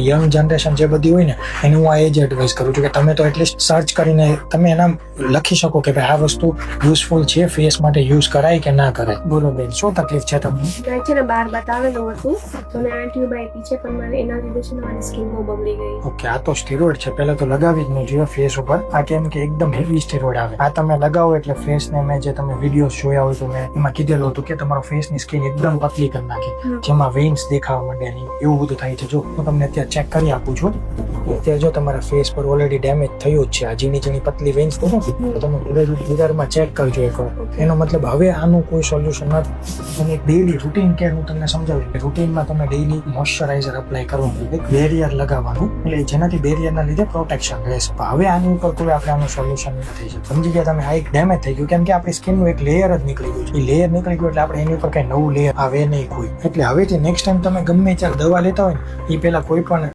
Young generation જે બધી હોય ને એને હું આ એજ એડવાઇસ કરું છું કે તમે તો એટલીસ્ટ સર્ચ કરીને તમે એના લખી શકો કે ભાઈ આ વસ્તુ યુઝફુલ છે, ફેસ માટે યુઝ કરાય કે ના કરાય. બોલો બેન, શું તકલીફ છે તમને? મેં છે ને બહાર બતાવેલું હતું તો મેં એન્ટીબાયોટિક આપી છે, પણ મારે એના લીધે છે ને મારી સ્કિન બહુ બગડી ગઈ. ઓકે, આ તો સ્ટીરોઇડ છે. પહેલા તો લગાવી જ નહીં જોઈએ ફેસ ઉપર. આ કેમ કે એકદમ હેવી સ્ટીરોઇડ આવે. આ તમે લગાવો એટલે ફેસ ને મેં જે તમે વિડીયોઝ જોયા હોય તો મેં એમાં કીધેલું હતું કે તમારો ફેસની સ્કિન એકદમ પતલી કરી નાખે, જેમાં વેઇન્સ દેખાવા માંડે નહીં, એવું બધું થાય છે. જો હું તમને અત્યારે ચેક કરી આપું છું. અત્યારે જો તમારા ફેસ પર ઓલરેડી ડેમેજ થયું જ છે. આ ઝીણી ઝીણી પતલી વેઇન્સ તો તમે મિરરમાં ચેક કરજો એકવાર. એનો મતલબ હવે આનું કોઈ સોલ્યુશન નથી. અને ડેઈલી રૂટીન કેર હું તમને સમજાવું કે રૂટીનમાં તમે ડેઈલી મોઇશ્ચરાઇઝર અપ્લાય કરવાનું, એક બેરિયર લગાવવાનું, એટલે જેનાથી બેરિયરના લીધે પ્રોટેક્શન રહેશે. હવે આની ઉપર કોઈ આપણે આનું સોલ્યુશન નથી થઈ શકે. સમજી ગયા તમે? આ એક ડેમેજ થઈ ગયું કેમ કે આપણી સ્કિનનું એક લેયર જ નીકળી ગયું છે. એ લેયર નીકળી ગયું એટલે આપણે એની ઉપર કઈ નવું લેયર આવે નહીં કોઈ. એટલે હવેથી નેક્સ્ટ ટાઈમ તમે ગમે ત્યારે દવા લેતા હોય ને એ પહેલા કોઈ પણ